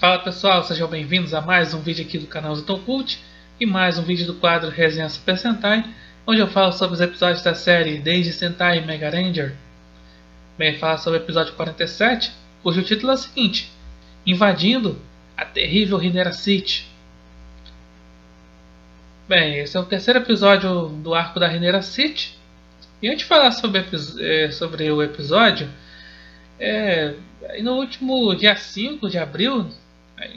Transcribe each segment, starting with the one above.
Fala pessoal, sejam bem-vindos a mais um vídeo aqui do canal Zutão Cult e mais um vídeo do quadro Resenha Super Sentai, onde eu falo sobre os episódios da série desde Sentai Mega Ranger. Bem, falo sobre o episódio 47, cujo título é o seguinte: Invadindo a terrível Rinera City. Bem, esse é o terceiro episódio do arco da Rinera City. E antes de falar sobre o episódio, no último dia 5 de abril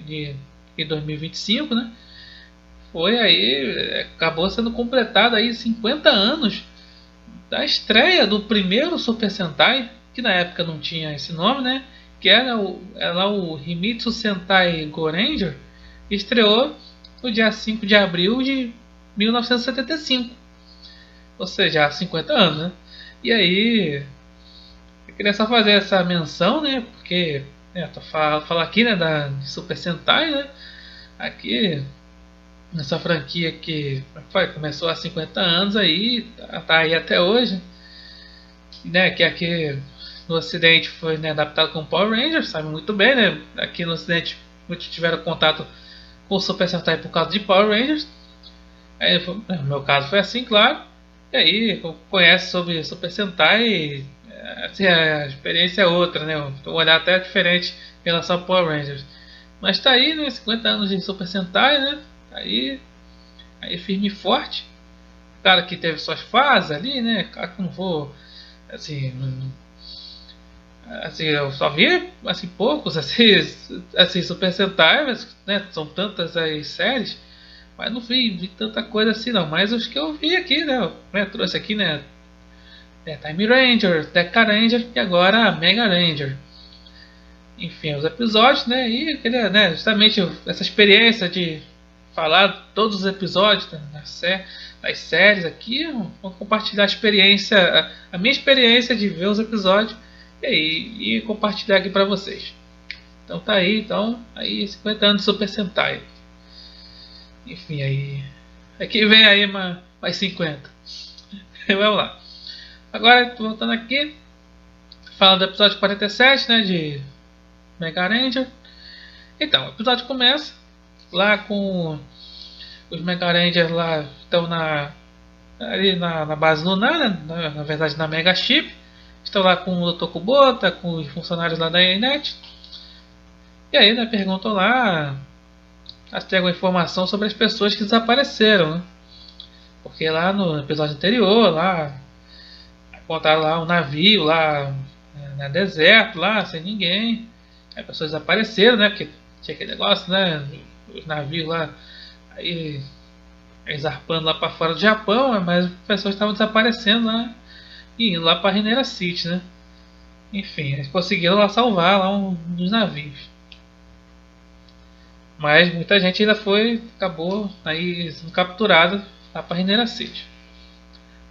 de 2025, né, acabou sendo completado aí 50 anos da estreia do primeiro Super Sentai, que na época não tinha esse nome, né, que era o Himitsu Sentai Goranger, que estreou no dia 5 de abril de 1975, ou seja, há 50 anos, né? E aí eu queria só fazer essa menção, né? Porque tô falando aqui, né, da Super Sentai, né? Aqui nessa franquia que começou há 50 anos aí, tá aí até hoje, né? Que aqui no Ocidente foi, né, adaptado com Power Rangers, sabe muito bem, né? Aqui no Ocidente muitos tiveram contato com o Super Sentai por causa de Power Rangers. Aí, no meu caso foi assim, claro. E aí, conhece sobre Super Sentai, assim, a experiência é outra, né? Um olhar até diferente em relação a Power Rangers. Mas tá aí, né? 50 anos de Super Sentai, né? Aí firme e forte. Claro que teve suas fases ali, né? Claro que não vou, assim, eu só vi, assim, poucos, assim Super Sentai, mas, né? São tantas aí séries. Mas não vi tanta coisa assim não. Mas os que eu vi aqui, né? Eu trouxe aqui, né? Time Ranger, Deca Ranger e agora a Mega Ranger. Enfim, os episódios, né? E eu queria, né, justamente essa experiência de falar todos os episódios das séries aqui. Vou compartilhar a experiência, a minha experiência de ver os episódios e compartilhar aqui pra vocês. Então tá aí, 50 anos de Super Sentai. Enfim, aí. Aqui vem aí mais 50. Vamos lá. Agora, voltando aqui. Falando do episódio 47, né? De Mega Ranger. Então, o episódio começa lá com os Mega Rangers lá. Estão ali na base lunar, né? Na verdade, na Mega Ship. Estão lá com o Dr. Kubota, com os funcionários lá da Enet. E aí, né? Perguntam lá. Elas pegam informação sobre as pessoas que desapareceram, né? Porque lá no episódio anterior, lá contaram lá um navio lá no deserto, lá sem ninguém. As pessoas desapareceram, né? Porque tinha aquele negócio, né? Os navios lá aí zarpando lá para fora do Japão, mas as pessoas estavam desaparecendo lá e indo lá para Rinera City, né? Enfim, eles conseguiram lá salvar lá um dos navios. Mas muita gente ainda acabou aí sendo capturada lá para Rinera City.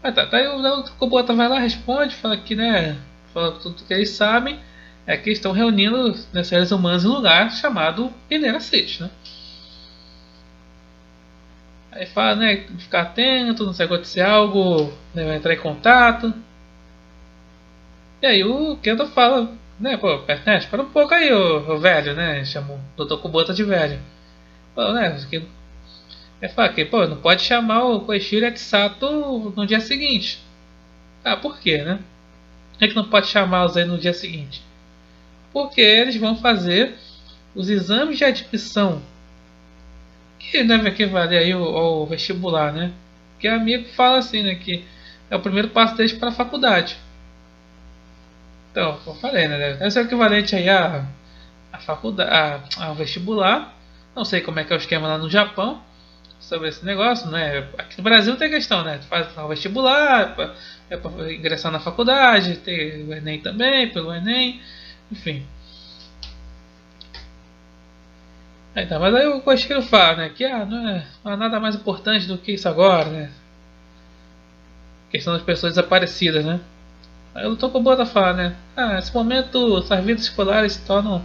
Mas aí o Kubota vai lá, responde, fala que, né, fala tudo que eles sabem, é que estão reunindo, né, seres humanos em um lugar chamado Rinera City, né. Aí fala, né, ficar atento, não sei se acontecer algo, né, vai entrar em contato. E aí o Kendo fala, né, pô, espera um pouco aí, o velho, né, chamou o Dr. Kubota de velho. Pô, né, fala que, pô, não pode chamar o Koichiro Etsato no dia seguinte. Ah, por quê, né? Por que não pode chamá-los aí no dia seguinte? Porque eles vão fazer os exames de admissão, que deve equivaler aí ao vestibular, né? Que o amigo fala assim, né, que é o primeiro passo deles para a faculdade. Então, como eu falei, né? Deve ser o equivalente aí a faculdade, ao vestibular. Não sei como é que é o esquema lá no Japão sobre esse negócio, né? Aqui no Brasil tem questão, né? Tu faz o vestibular, para ingressar na faculdade, tem o Enem também, pelo Enem, enfim. Então, mas aí o Koichiro fala, né? Que não há nada mais importante do que isso agora, né? Questão das pessoas desaparecidas, né? Aí o Tokobota fala, né? Nesse momento as vidas escolares se tornam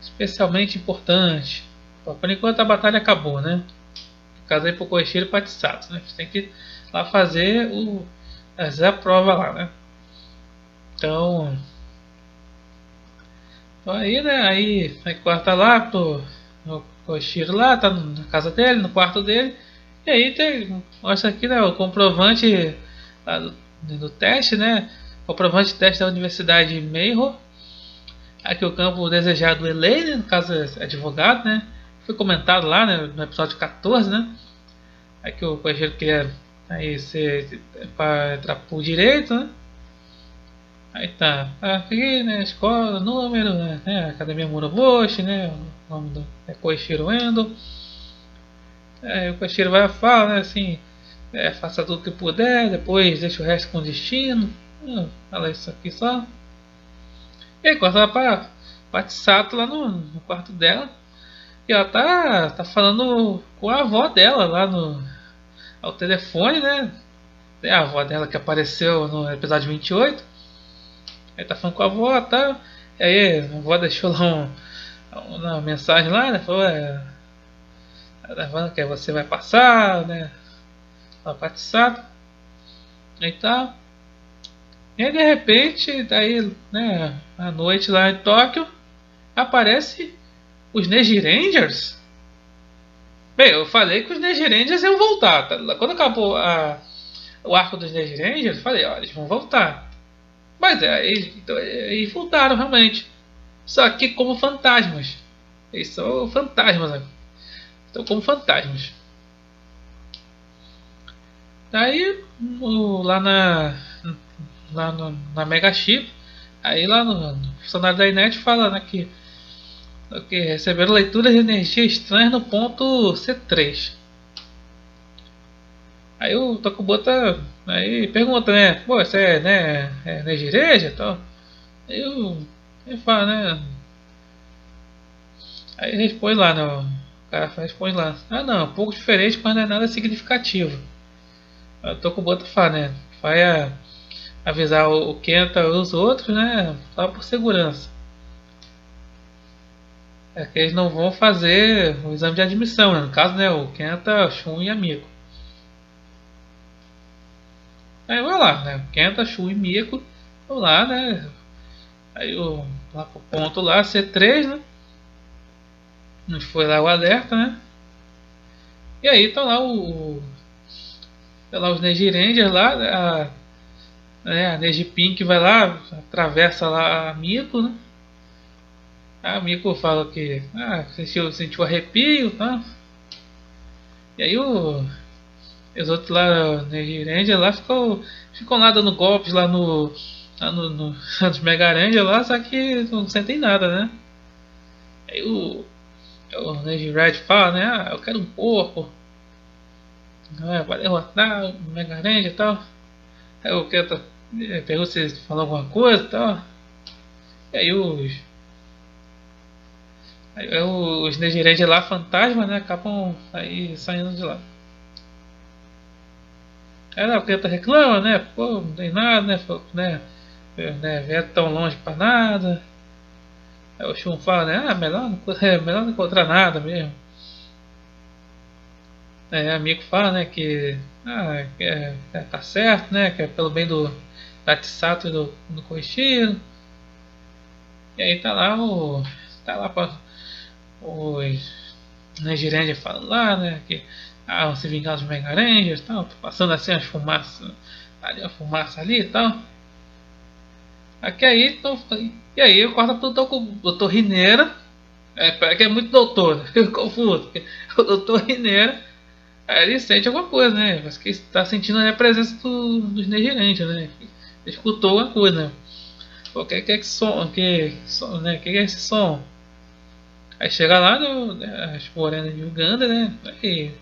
especialmente importantes. Por enquanto a batalha acabou, né? Casei pro Koichiro e pro Tsato, né? Você tem que ir lá fazer a prova lá, né? Então aí, né? Aí corta lá pro o Koichiro lá, tá na casa dele, no quarto dele. E aí mostra aqui, né, o comprovante lá do teste, né? Comprovante de teste da Universidade Meiro. Aqui o campo desejado Elaine, no caso é advogado, né? Foi comentado lá, né, no episódio 14, né? Aqui o Koichiro queria aí ser para entrar por direito, né? Aí tá, aqui, né, escola, número, né, Academia Muroboshi, né, o nome do Koichiro Endo. O Koichiro vai falar, né, assim, faça tudo que puder, depois deixa o resto com destino. Fala isso aqui só. E aí corta lá pra Chisato lá no quarto dela. E ela tá falando com a avó dela lá ao telefone, né? É a avó dela que apareceu no episódio 28. Aí tá falando com a avó, tá? E aí a avó deixou lá uma mensagem lá, né? Falou, tá falando que você vai passar, né? Pra participar. E tal. E aí de repente, daí, né, à noite lá em Tóquio, aparece os Neji Rangers. Bem, eu falei que os Neji Rangers iam voltar. Tá? Quando acabou o arco dos Neji Rangers, eu falei, ó, eles vão voltar. Mas eles voltaram realmente. Só que como fantasmas. Eles são fantasmas, né? Estão como fantasmas. Daí, na Mega Chip, aí lá no funcionário da Inet fala, né, que receberam leituras de energia estranha no ponto C3. Aí o Tokubota aí pergunta, né, pô, você é Nejireja e tal? Ele fala, né, aí responde lá, né, o cara responde lá, ah não, um pouco diferente, mas não é nada significativo. Aí o Tokubota fala, né, vai avisar o Kenta e os outros, né, só por segurança. É que eles não vão fazer o exame de admissão, né? No caso, né, o Kenta, Shun e Amigo. Aí vai lá, né? Kenta, Shun e Miko vão lá, né? Aí lá pro ponto lá, C3, né? Não foi lá o alerta, né? E aí tá lá tá lá os Neji Rangers lá, a Neji Pink vai lá, atravessa lá a Miko, né? A Miko fala que sentiu arrepio, tá? E aí os outros lá, Neji Ranger lá, ficam lá dando golpes lá nos Mega Ranger lá, só que não sentem nada, né? Aí o Neji Red fala, né? Ah, eu quero um corpo. Vai derrotar o Mega Ranger e tal. Aí o Kenta pergunta se falou alguma coisa e tal. E aí os Neji Ranger lá, fantasma, né? Acabam aí saindo de lá. Aí o Kenta reclama, né? Pô, não tem nada, né? Tão longe pra nada. Aí o Shun fala, né? Melhor não encontrar nada mesmo. Aí o amigo fala, né? Tá certo, né? Que é pelo bem do Tatsusato e do Koichiro. E aí tá lá pra, os Neji falando lá, né? Que vão se vingar dos Mega Rangers e tal. Passando assim as fumaças ali, a fumaça ali e tal. Aqui aí, e aí eu corto pro doutor Rineira. Que é muito doutor, né? Eu confuso. O doutor Rineira, aí ele sente alguma coisa, né? Parece que está sentindo a presença dos Negerentes, né? Ele escutou alguma coisa, né? O que é que som, né? Que é esse som? Aí chega lá, as morenas de Uganda, né? Aí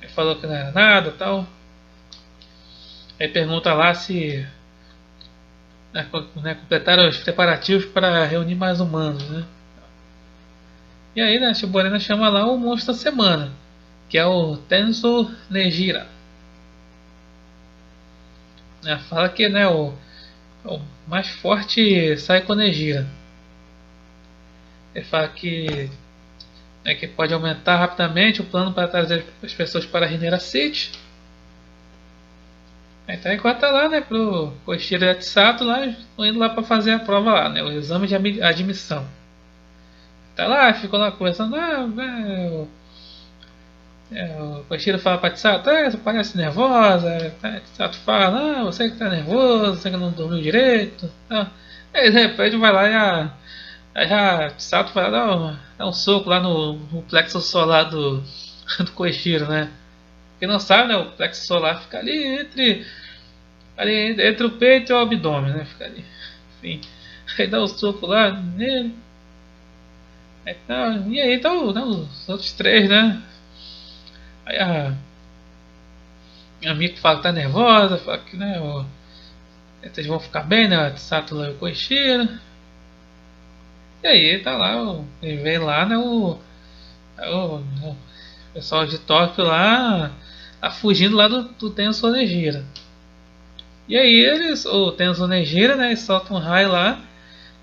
falou que não era nada e tal. Aí pergunta lá se completaram os preparativos para reunir mais humanos, né? E aí, né, a Shiborena chama lá o monstro da semana, que é o Tenso Nejira. Fala que, né, o mais forte Saiko Nejira. Ele fala que pode aumentar rapidamente o plano para trazer as pessoas para Rinera City. Então enquanto tá lá, né, pro Koichiro e Atsato lá, estão indo lá para fazer a prova lá, né, o exame de admissão. Tá lá, ficou lá conversando, o Koshiro fala pra Tsato, você parece nervosa, Tsato fala, você que tá nervoso, você que não dormiu direito. Aí de repente vai lá e a Tsato vai lá dar um soco lá no plexo solar do Koshiro, né? Quem não sabe, né, o plexo solar fica ali entre o peito e o abdômen, né? Fica ali. Enfim. Aí dá um soco lá nele. Aí, e aí então, né, os outros três, né? Aí a Miko fala que tá nervosa, fala que né, vocês vão ficar bem, né? A Sato e o Koishiro. E aí tá lá, ele vem lá, né? O pessoal de Tóquio lá, tá fugindo lá do Tenso Negira. E aí o Tenso Negira, né? Eles soltam um raio lá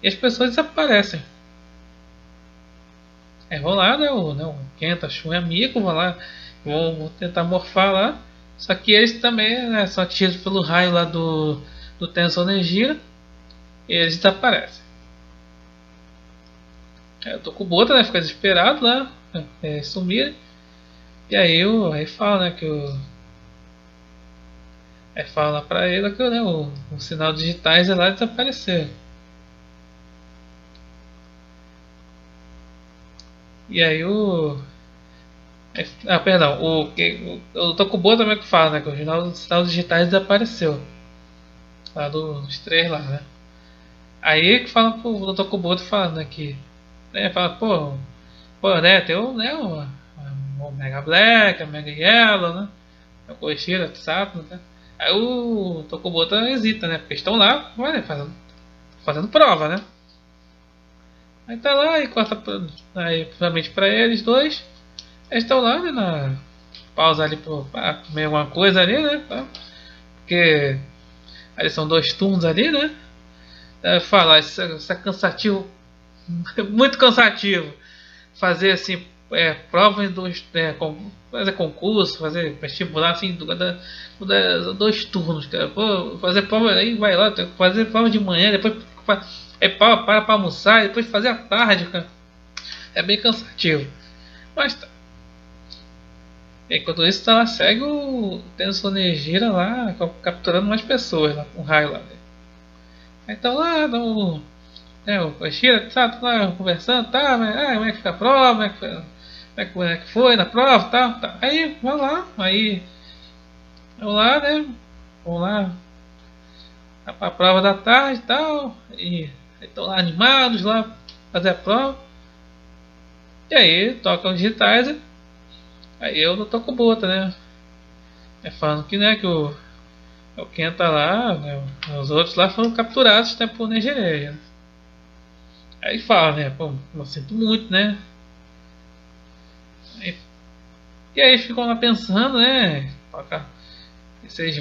e as pessoas desaparecem. Aí vão lá, né? O Kenta, Shun e a Miko vão lá, vão tentar morfar lá. Só que eles também, né, são atingidos pelo raio lá do Tenso Negira e eles desaparecem. Aí o Tokubota, né, fica desesperado lá, sumir. E aí fala, né, aí fala pra ele que né, o sinal digitais lá desapareceu. E aí perdão, o Tokubo também que fala, né, que o sinal digitais desapareceu. Lá dos três lá, né. Aí que fala pro Tokuboto falando aqui, né, fala, pô, né, tem o Mega Black, a Mega Yellow, né, o Koishiro, o Sato, né. Aí o Tokuboto hesita, né, porque estão lá, né, fazendo prova, né. Aí tá lá e corta aí, principalmente pra eles dois. Eles estão lá, né, na pausa ali pra comer alguma coisa ali, né, porque ali são dois turnos ali, né. Falar, isso é cansativo, muito cansativo. Fazer assim, prova em fazer concurso, fazer vestibular assim, dois turnos, cara. Pô, fazer prova aí, vai lá, fazer prova de manhã, depois para pra almoçar, depois fazer à tarde, cara. É bem cansativo. Mas tá. E enquanto isso, tá lá, segue o Tenso Negira lá, capturando mais pessoas lá, com raio lá. Aí tá lá, o Koshiro, tá lá conversando, tá, como é que fica a prova, como é que foi na prova, tá. Aí, vai lá, aí, vamos lá, né, vamos lá, a prova da tarde e tal, e estão lá animados lá, fazer a prova, e aí, tocam digitais, aí eu não toco bota, né, falando que, né, que o Kenta lá, né, os outros lá foram capturados, né, por Negereia. Aí fala, né? Pô, eu sinto muito, né? E aí ficam lá pensando, né? Se eles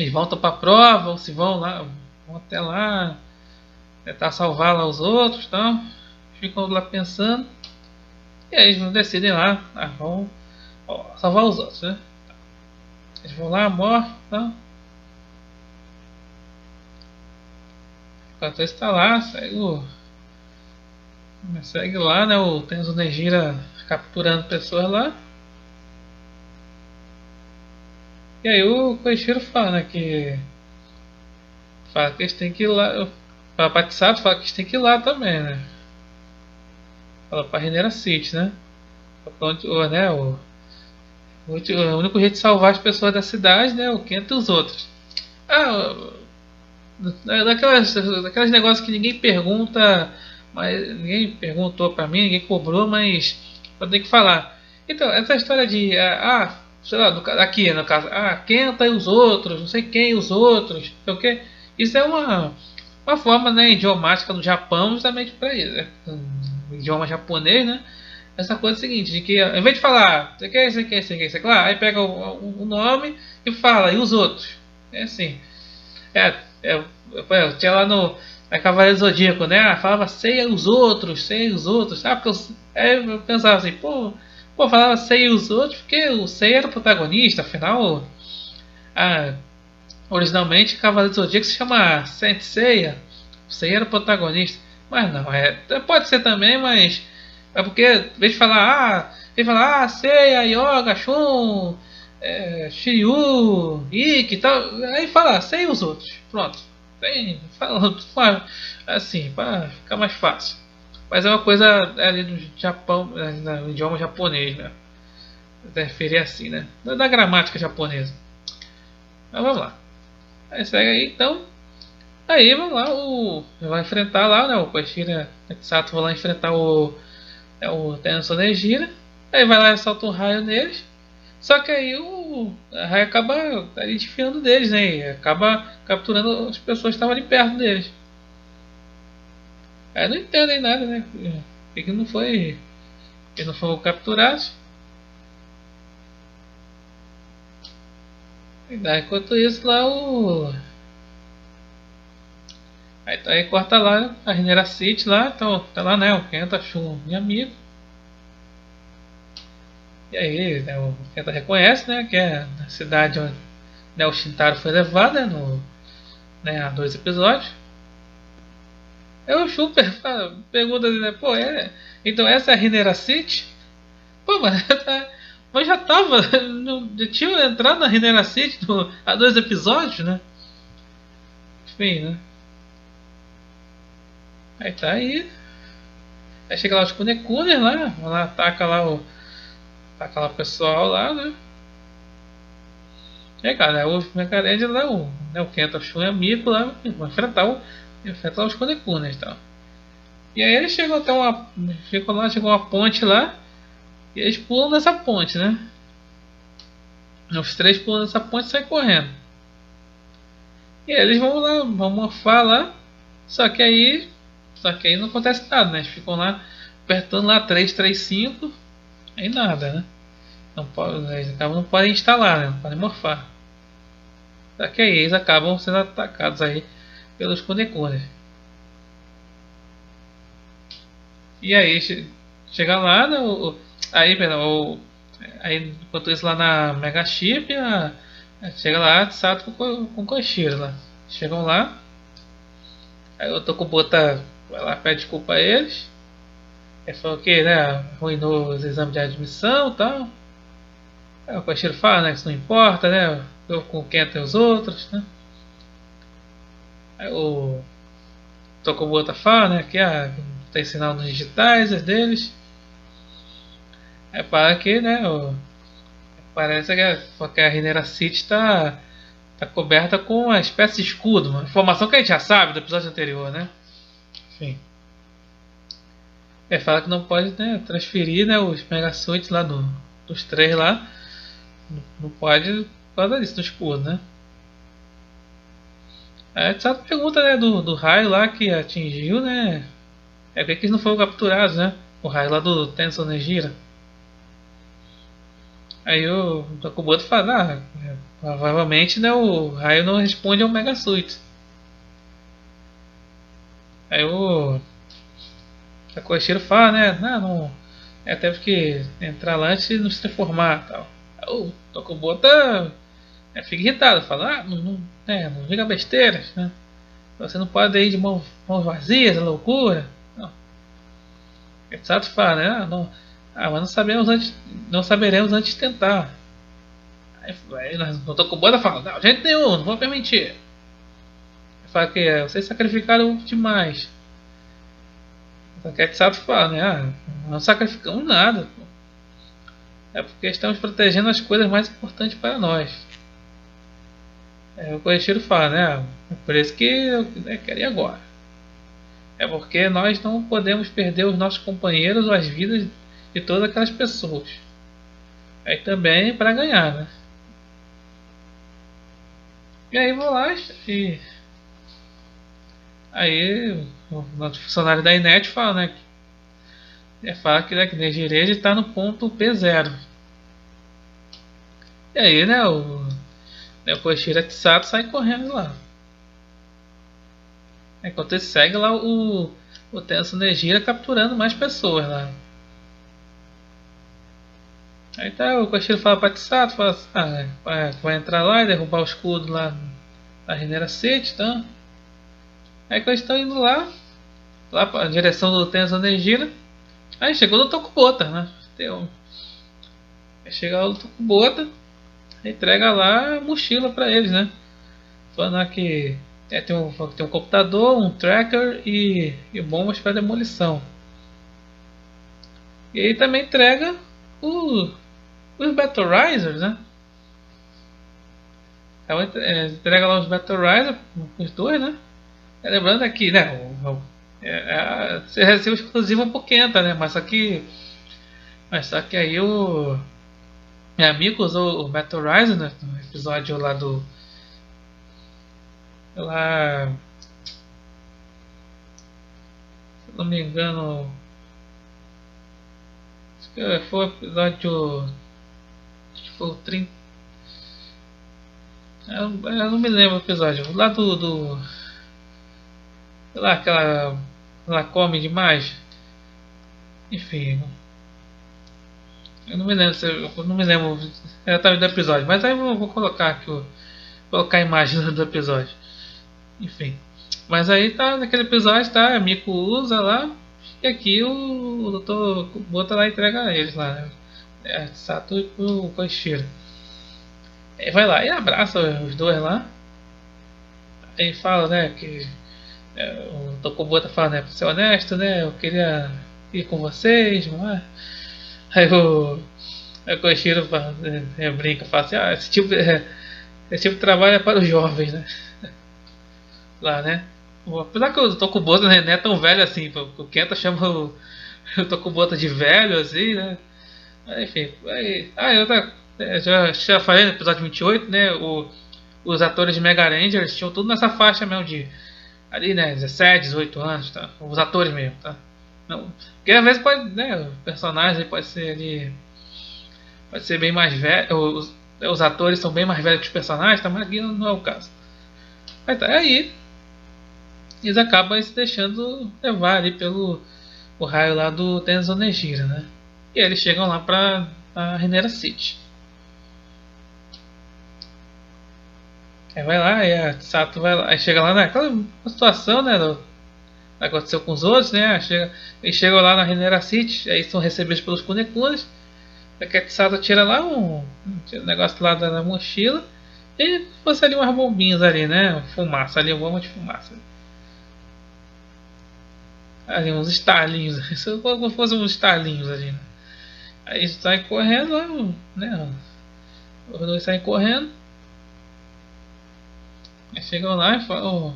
voltam pra prova, ou se vão lá, vão até lá, tentar salvar lá os outros e tal. Ficam lá pensando. E aí eles decidem lá, vão salvar os outros, né? Eles vão lá, morrem e tal. Enquanto está lá, segue lá, né? O Tenzo Negira capturando pessoas lá. E aí o Koichiro fala, né, fala que eles têm que ir lá. Para Pakisato fala que eles têm que ir lá também, né? Fala para Renera City, né? Né, o único jeito de salvar as pessoas da cidade, né? O Kenta e os outros. Daqueles negócios que ninguém pergunta, mas ninguém perguntou pra mim, ninguém cobrou, mas eu tenho que falar. Então, essa história de, sei lá, aqui no caso, Kenta e os outros, não sei quem e os outros, sei o que, isso é uma forma, né, idiomática do Japão, justamente para isso, né, o idioma japonês, né, essa coisa seguinte, de que ao invés de falar, você quer, você quer, você quer, você quer, aí pega o nome e fala, e os outros, é assim. Eu tinha lá na Cavaleiro Zodíaco, né? Falava sei os outros, sabe? Porque eu pensava assim, falava sei os outros, porque o Sei era o protagonista, afinal, a, originalmente Cavaleiro Zodíaco se chama Saint Seiya, o Sei era o protagonista. Mas não, pode ser também, mas é porque, em vez de falar, Seiya, Yoga, Shun, Shiryu, Ikki e tal, aí fala Seiya e os outros. Pronto. Tem, fala, assim, para ficar mais fácil. Mas é uma coisa ali do Japão, no idioma japonês, né? Referir assim, né? Da gramática japonesa. Mas vamos lá. Aí segue aí, então. Aí vamos lá, vai enfrentar lá, né? O Koshira Sato vai lá enfrentar o Tensou Nejira. Aí vai lá e solta um raio neles. Só que aí o raio acaba ali desfiando deles, né? E acaba capturando as pessoas que estavam ali perto deles. Aí não entendem nada, né? Por que não foi. Que não foram capturados. E daí, enquanto isso lá Aí corta lá a Renera City lá, então tá lá, né? O Kenta Shun, meu amigo. E aí, né, o Kenta reconhece, né? Que é a cidade onde, né, o Shintaro foi levado, né, há 2 episódios. Aí o Shun pergunta, né? Pô, então essa é a Renera City? Pô, mas, mas já tava. Já tinha entrado na Renera City há 2 episódios, né? Enfim, né? Aí tá aí. Aí chega lá os Kunekuner lá, vai lá, ataca lá o pessoal lá, né? E aí, cara, o Megared lá, o Kenta Shun é amigo lá, vai enfrentar os Kunekuner e tal. E aí eles chegam até chegou uma ponte lá, e eles pulam dessa ponte, né? Os 3 pulam dessa ponte e saem correndo. E aí eles vão lá, vão morfar lá, só que aí não acontece nada, né? Eles ficam lá apertando lá 335, aí nada, né? Eles acabam não podem instalar, né? Não podem morfar. Só que aí eles acabam sendo atacados aí pelos Kunekunes. E aí chega lá, né? Aí enquanto isso lá na Mega Chip, chega lá Sato com Koshiro lá. Chegam lá, aí o Tokubota vai lá pede desculpa a eles. Ele falou que, né, arruinou os exames de admissão e tal. Aí o Koshiro fala, né, que isso não importa, né? Eu com o Kenta e os outros, né? Aí o Tokubota fala, né, que tem sinal nos digitais deles. Aí para que, né, parece que a Renera City está coberta com uma espécie de escudo, uma informação que a gente já sabe do episódio anterior, né? Enfim. Fala que não pode, né, transferir, né, os Megasuits lá dos 3 lá. Não pode por causa disso, do escudo, né? Aí a Sato pergunta, né, do raio lá que atingiu, né? É porque eles não foram capturados, né? O raio lá do Tensou Nejira. Aí o Tokubota fala, provavelmente, né, o raio não responde ao Mega Suit. Aí o Koshiro fala, né, não teve que entrar lá antes de nos transformar tal. Aí o Tokubota fica irritado, fala, não diga besteiras, né? Você não pode ir de mãos vazias, é loucura. Não. O Sato fala, né, mas não saberemos antes de tentar. Aí o Tokubota fala, não, gente nenhum, não vou permitir. Ele fala que vocês sacrificaram demais. Só que a Sato fala, né, não sacrificamos nada. Pô. É porque estamos protegendo as coisas mais importantes para nós. O Koichiro fala, né, é por isso que eu quero ir agora. É porque nós não podemos perder os nossos companheiros ou as vidas de todas aquelas pessoas. Aí também para ganhar, né? E aí vou lá e aí o nosso funcionário da Inet fala, né? Fala que a Nejireji está no ponto P0. E aí, né? O Koshiro Kisato sai correndo lá. Enquanto ele segue lá o Tensou Nejira capturando mais pessoas lá. Aí tá, o Koshiro fala pra Kisato, fala assim, vai entrar lá e derrubar o escudo lá da Renera City, então. Aí quando eles estão indo lá, lá pra direção do Tenzan Nejira. Aí chegou no Tokubota, né? Aí chega lá no Tokubota, entrega lá a mochila pra eles, né? Falando lá que tem um computador, um tracker e bombas para demolição. E aí também entrega o, os Battle Risers, né? Então, entrega lá os Battle Risers, os dois, né? Lembrando aqui, né? Você recebe exclusivo pro Kenta, né? Mas só que aí o meu amigo usou o Battle Riser, né? No episódio lá do lá, se não me engano, acho que foi o episódio, acho que foi o 30. Eu não me lembro o episódio. Lá sei lá, aquela. Ela come demais. Enfim. Eu não me lembro. Eu não me lembro exatamente do episódio. Mas aí eu vou colocar aqui. Colocar a imagem do episódio. Enfim. Mas aí tá naquele episódio, tá? A Miko usa lá. E aqui o doutor bota lá e entrega a eles lá. Né? Sato e o Koishiro. Aí vai lá e abraça os dois lá. Aí fala, né, que o Tokubota fala, né, pra ser honesto, né, eu queria ir com vocês, mas... Aí o Koshiro brinca, fala assim, esse tipo de trabalho é para os jovens, né, lá, né. Apesar que o Tokubota, né, não é tão velho assim, o Kenta chama o Tokubota de velho, assim, né. Enfim, já falei no episódio 28, né, os atores de Mega Rangers tinham tudo nessa faixa mesmo de ali, né, 17, 18 anos, tá? Os atores mesmo, tá? Não, porque às vezes pode, né, o personagem pode ser ali, pode ser bem mais velho, os atores são bem mais velhos que os personagens, tá? Mas aqui não é o caso. Aí eles acabam se deixando levar ali pelo o raio lá do Tenzan Nejira, né? E aí eles chegam lá pra a Renera City. Aí vai lá, e a Sato vai lá, aí chega lá naquela situação, né? Aconteceu com os outros, né? Eles chegam lá na Renera City, aí são recebidos pelos Kunekunes. A Sato tira lá um negócio lá da mochila e fosse ali umas bombinhas ali, né? Fumaça ali, bomba de fumaça. Ali, uns estalinhos, isso como fosse uns estalinhos ali, né? Aí saem correndo lá, né? Os dois saem correndo. Aí chegam lá e falam.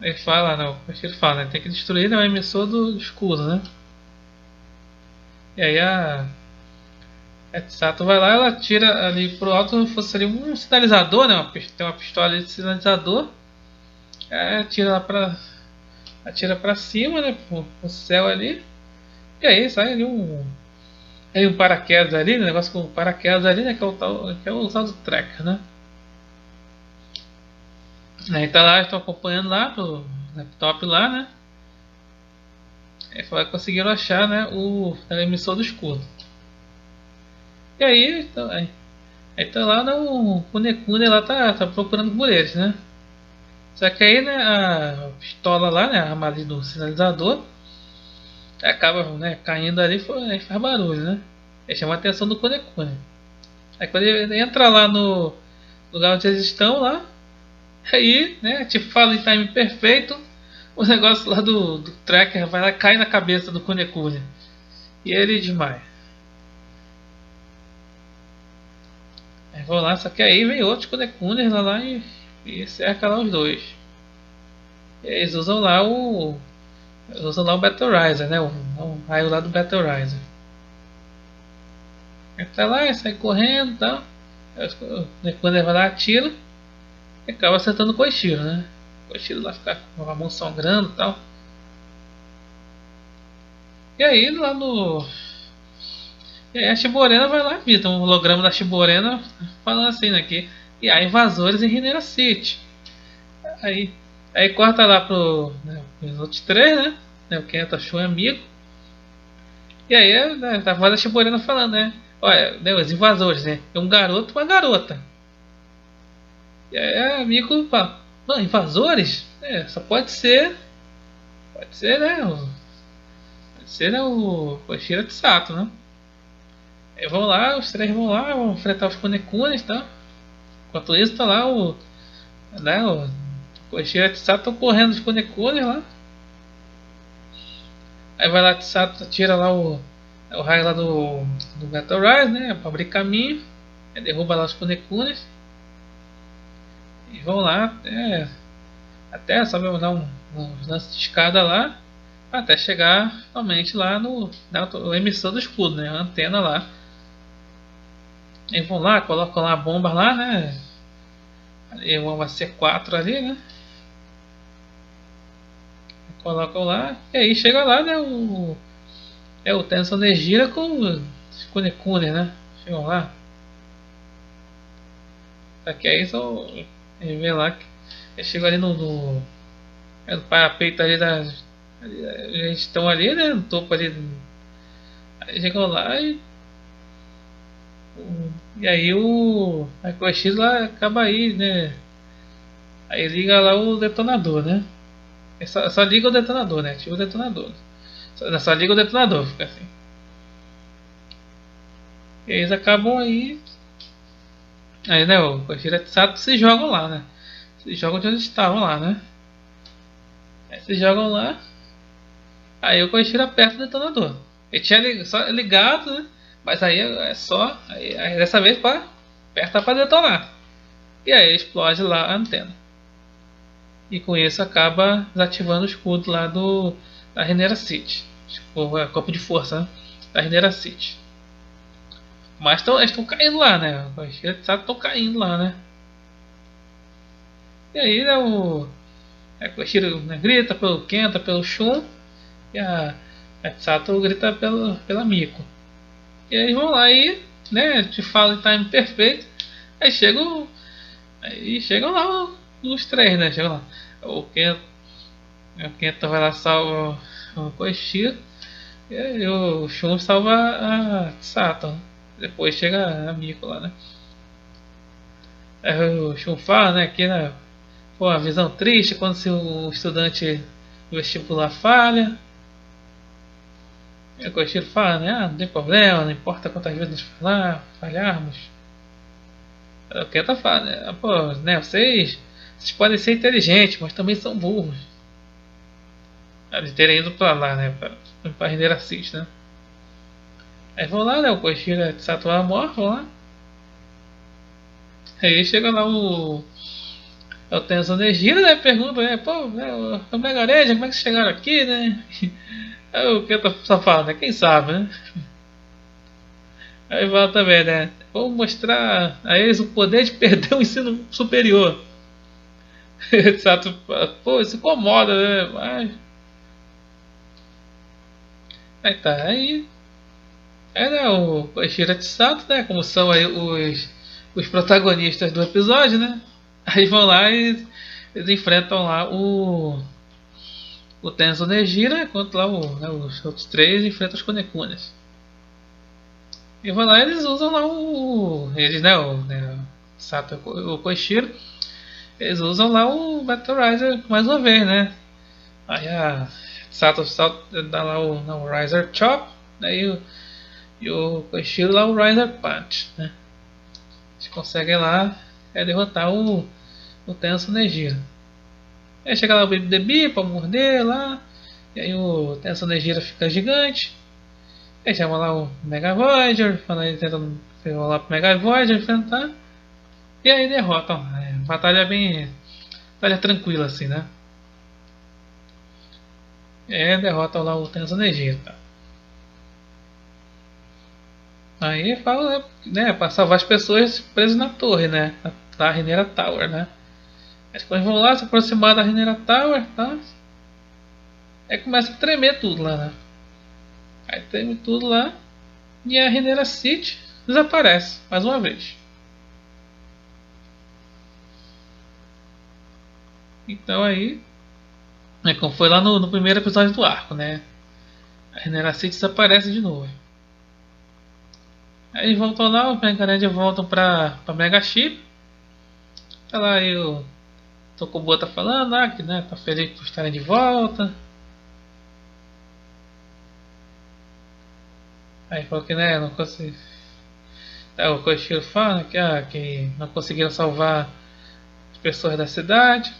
Ele fala, não, acho que ele fala, né? Tem que destruir, né, o emissor do escudo, né? E aí a Sato vai lá, ela tira ali pro alto como se fosse ali um sinalizador, né? Tem uma pistola ali de sinalizador. Aí atira pra cima, né? Pro céu ali. E aí sai ali um paraquedas ali, um negócio com paraquedas ali, né? Que é o tal do tracker, né? Aí tá lá, estão acompanhando lá pro laptop lá, né? Aí conseguiram achar, né, o emissor do escudo. E aí, aí tá lá o Kunekune lá tá procurando por eles, né? Só que aí, né, a pistola lá, né, a arma ali do sinalizador, acaba, né, caindo ali e faz barulho, né? Aí chama a atenção do Kunekune. Aí quando ele entra lá no lugar onde eles estão lá, aí, né, tipo, fala em time perfeito, o negócio lá do tracker vai lá, cai na cabeça do Kunekune. E ele desmaia. Aí vão lá, só que aí vem outros Kunekunes lá e cerca lá os dois. E eles usam lá o Battle Riser, né? O raio lá do Battle Riser. Ele tá lá, ele sai correndo e tal. Quando ele vai lá, atira e acaba acertando o Koishiro, né? O Koishiro lá fica com a mão sangrando e tal. E aí lá no. E aí a Shiborena vai lá, visita um holograma da Shiborena falando assim, né? E há invasores em Renera City. Aí corta lá os outros três, né? O Kenta, Shun e amigo. E aí, né, tá a voz da Shiborena falando, né? Olha, né, os invasores, né? É um garoto e uma garota. E aí amigo fala, não, invasores? Só pode ser ser, né? Pode ser, né, o Koshiro Tsato, né? Aí vão lá, os três vão lá, vão enfrentar os Konekunes, tá? Enquanto isso, tá lá o Koshiro Tsato estão correndo os Konekunes lá. Aí vai lá, Tsato tira lá o raio lá do Metal Rise, né? Pra abrir caminho. Aí derruba lá os Konekunes. E vão lá, até só vai dar um lance de escada lá. Até chegar realmente lá no emissor do escudo, né? A antena lá. Aí vão lá, colocam lá a bomba lá, né? Ali uma C4 ali, né? Colocam lá. E aí chega lá, né? O Tensão Negira com os Kunekune, né? Chegam lá. Só que aí só. Ele vê lá que chega ali no parapeito ali eles estão ali, né? No topo ali. Aí chegam lá e aí a Koshiro lá acaba aí, né? Aí liga lá o detonador, né? Só liga o detonador, né? Ativa o detonador. Só liga o detonador, fica assim. E eles acabam aí. Aí, né? O Koshiro e Tsato se jogam lá, né? Se jogam de onde estavam lá, né? Aí se jogam lá. Aí o Koshiro aperta o detonador. Ele tinha só ligado, né? Mas aí é só. Aí dessa vez aperta para detonar. E aí explode lá a antena. E com isso acaba desativando o escudo lá da Renera City. Tipo, a corpo de força, né? Da Renera City. Mas eles estão caindo lá, né? Os estão caindo lá, né? E aí, né, a Koshiro, né, grita pelo Kenta, pelo Shun. E a Tsato grita pela Miko. E aí vão lá e, né, te falo em time perfeito. Aí chegam lá os três, né? Chegam lá. O Kenta vai lá salva o Koshiro. E aí o Shun salva a Tsato. Depois chega a Miko lá, né? Aí o Shun fala, né, que, né, pô, a visão triste quando se o estudante vestibular falha. E o Koshiro fala, né, não tem problema, não importa quantas vezes nós falharmos. O Kenta fala, né, pô, né, vocês podem ser inteligentes, mas também são burros. De terem ido pra lá, né, pra render assist, né. Aí vão lá, né, o Koshiro e a Tsato Amor, vão lá. Aí chega lá o Tensão Negira, né, pergunta, né, pô, né, o Mega Areia, como é que vocês chegaram aqui, né. Aí o Kenta só fala, né, quem sabe, né. Aí fala também, né, vamos mostrar a eles o poder de perder o ensino superior. Tsato fala, pô, isso incomoda, né, mas... Aí tá, aí... né, o Koshiro Tsato, né, como são aí os protagonistas do episódio, né, aí vão lá e eles enfrentam lá o Tensão Negira, enquanto lá né, os outros três enfrentam os Konekunes. E vão lá e eles usam lá eles, né, o Sato e o Koshiro, eles usam lá o Battle Riser mais uma vez, né. Aí a Sato dá lá o Riser Chop, né, e o Koshiro lá o Riser Punch, né. Eles conseguem lá derrotar o Tensão Negira. Aí chega lá o Baby The Bee pra morder lá. E aí o Tensão Negira fica gigante. Aí chama lá o Mega Voyager. Ele tenta lá pro Mega Voyager enfrentar. E aí derrotam. Batalha bem. Batalha tranquila assim, né? E aí derrotam lá o Tensão Negira. Tá? Aí fala, né? Pra salvar as pessoas presas na torre, né? Da Renera Tower, né? Aí quando vão lá se aproximar da Renera Tower, tá? Aí começa a tremer tudo lá, né? Aí treme tudo lá. E a Renera City desaparece mais uma vez. Então aí, como foi lá no primeiro episódio do arco, né? A Renera City desaparece de novo. Aí voltam lá, os Mega Red voltam pra Mega Chip. Tá lá aí o Tokubo tá falando, que, né, tá feliz por estarem de volta. Aí falou que, né, não consegui. É, o Koichiro fala que, que não conseguiram salvar as pessoas da cidade.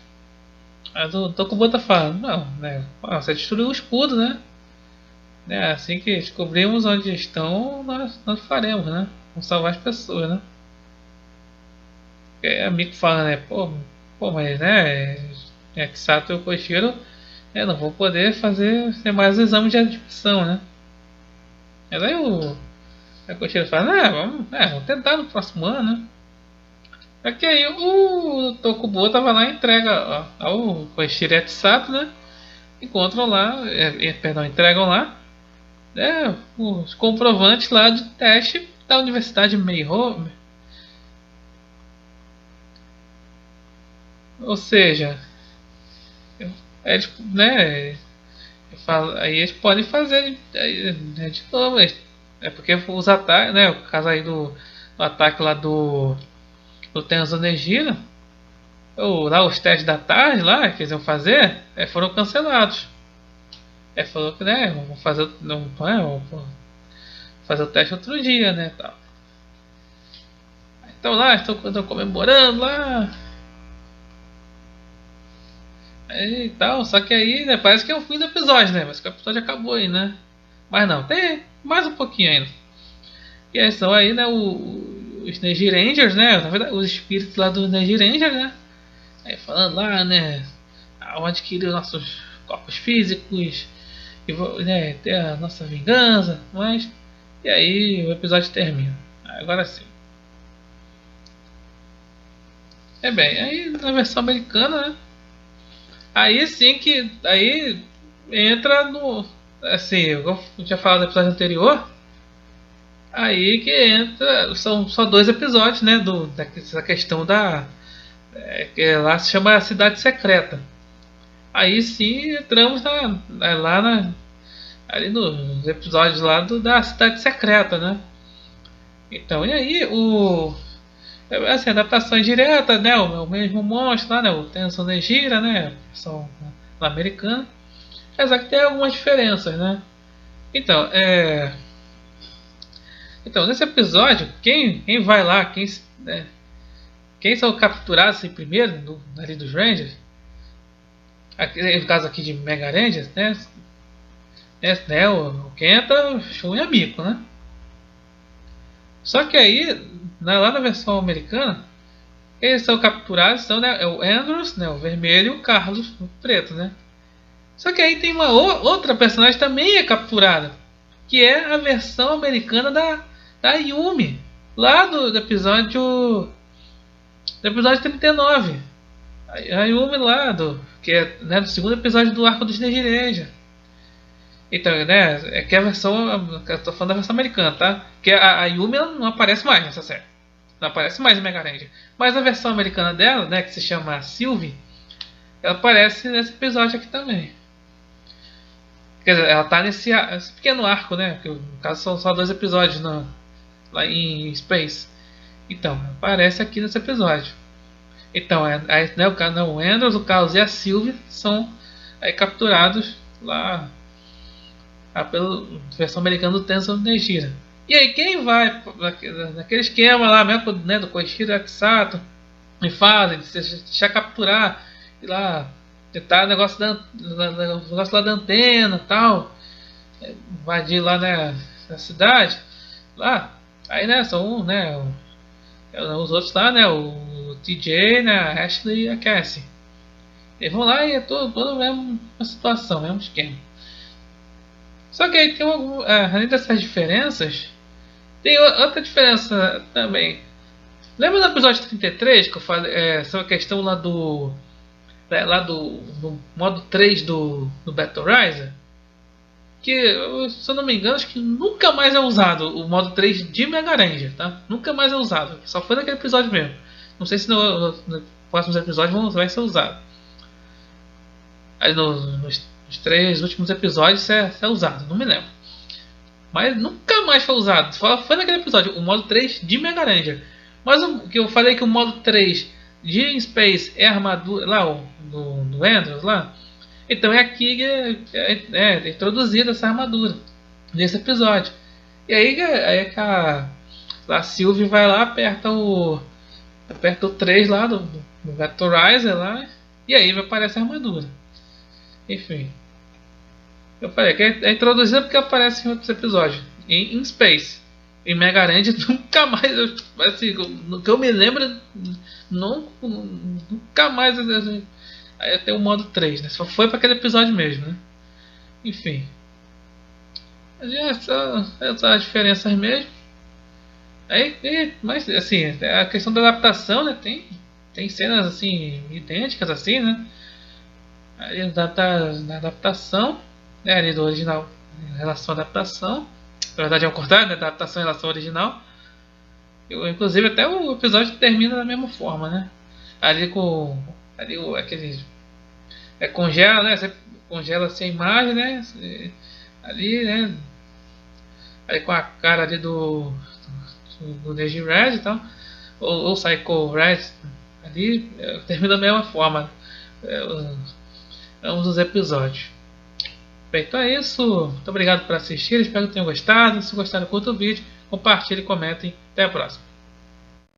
Mas o Tokubuta fala, não, né, você destruiu o escudo, né? Assim que descobrimos onde estão, nós faremos, né? Vamos salvar as pessoas, né? É amigo fala, né? Pô, mas né? Que Sato e o Koichiro não vou poder fazer mais exame de admissão, né? Mas aí o Koichiro fala, vamos tentar no próximo ano, né? É que aí o Tokubo tava lá e entrega ao Koichiro e a Sato, né? Encontram lá, perdão, entregam lá os comprovantes lá de teste da Universidade Meihou. Ou seja, eles, né, aí eles podem fazer de novo. É porque os ataques, né, o caso aí do ataque lá do Tenzo Nejira, ou lá os testes da tarde lá que eles iam fazer, foram cancelados. Falou que, né, vamos fazer, vamos fazer o teste outro dia, né, tal. Então lá, estão comemorando lá. E tal, só que aí, né, parece que é o fim do episódio, né? Mas que o episódio acabou aí, né? Mas não, tem mais um pouquinho ainda. E aí são aí, né, os Neji Rangers, né? Na verdade, os espíritos lá do Neji Ranger, né? Aí falando lá, né? Vamos adquirir nossos corpos físicos e né, ter a nossa vingança, mas. E aí o episódio termina. Agora sim. É bem, aí na versão americana, né? Aí sim que. Aí entra no. Assim, eu já falei no episódio anterior. Aí que entra. São só dois episódios, né? Dessa questão da. Que lá se chama Cidade Secreta. Aí sim entramos ali nos episódios lá da Cidade Secreta, né? Então, e aí assim, adaptação direta, né? O mesmo monstro lá, né? O Tensou Nejira, né? Versão americana. Apesar que tem algumas diferenças, né? Então, nesse episódio, quem vai lá, quem são capturados assim, primeiro, ali dos Rangers, no caso aqui de Mega Rangers, o Kenta, o Shun e a Miko, né? Só que aí, lá na versão americana, eles são capturados, são, né, é o Andrews, né, o vermelho, e o Carlos, o preto, né? Só que aí tem uma outra personagem também é capturada, que é a versão americana da Yumi, lá do episódio 39. A Yumi lá, que é, né, do segundo episódio do arco dos Nejireja. Então, né, é que a versão, eu tô falando da versão americana, tá? Que a Yumi ela não aparece mais nessa série. Não aparece mais em Mega Ranger. Mas a versão americana dela, né, que se chama Sylvie, ela aparece nesse episódio aqui também. Quer dizer, ela tá nesse pequeno arco, né? Porque no caso são só dois episódios lá em Space. Então, aparece aqui nesse episódio. Então, né, o Andrews, o Carlos e a Sylvie são capturados lá pela versão americana do Tensou Nejira. E aí, quem vai naquele esquema lá mesmo, né, do Koichiro e Sato, e fazem, se deixar capturar, e lá tentar o negócio lá da antena e tal, invadir lá, né, na cidade, lá, aí, né, são, né, os outros lá, né, o TJ, né, a Ashley e a Cassie. Eles vão lá e é todo mesmo a situação, mesmo esquema. Só que aí tem além dessas diferenças, tem outra diferença também. Lembra do episódio 33 que eu falei sobre a questão lá do modo 3 do Battle Riser? Que, se eu não me engano, acho que nunca mais é usado o modo 3 de Mega Ranger, tá? Nunca mais é usado. Só foi naquele episódio mesmo. Não sei se nos próximos episódios vai ser usado. Aí nos 3 últimos episódios é usado, não me lembro. Mas nunca mais foi usado. Foi naquele episódio, o modo 3 de Mega Ranger. Mas o que eu falei que o modo 3 de Space é a armadura lá, do Andrews lá. Então é aqui que é introduzida essa armadura nesse episódio. E aí que a Sylvie vai lá, aperta o 3 lá do Vectorizer lá, e aí aparece a armadura. Enfim. Eu falei que é introduzido porque aparece em outros episódios. Em Space. Em Mega Range nunca mais. Assim, no que eu me lembro, nunca mais. Assim, aí tem o modo 3, né? Só foi para aquele episódio mesmo, né? Enfim. Mas essas diferenças mesmo. Mas assim, a questão da adaptação, né? Tem cenas assim, idênticas assim, né? Aí na adaptação, né, ali do original em relação à adaptação. Na verdade é o contrário, né? Adaptação em relação ao original. Inclusive até o episódio termina da mesma forma, né? Ali com. Ali aquele. Congela, né? Você congela assim a imagem, né? Ali, né? Aí com a cara ali do Neji Red e tal. Ou Psycho Red ali, termina da mesma forma. Ambos os episódios. Bem, então é isso. Muito obrigado por assistir. Espero que tenham gostado. Se gostaram, curta o vídeo, compartilhe, comentem. Até a próxima.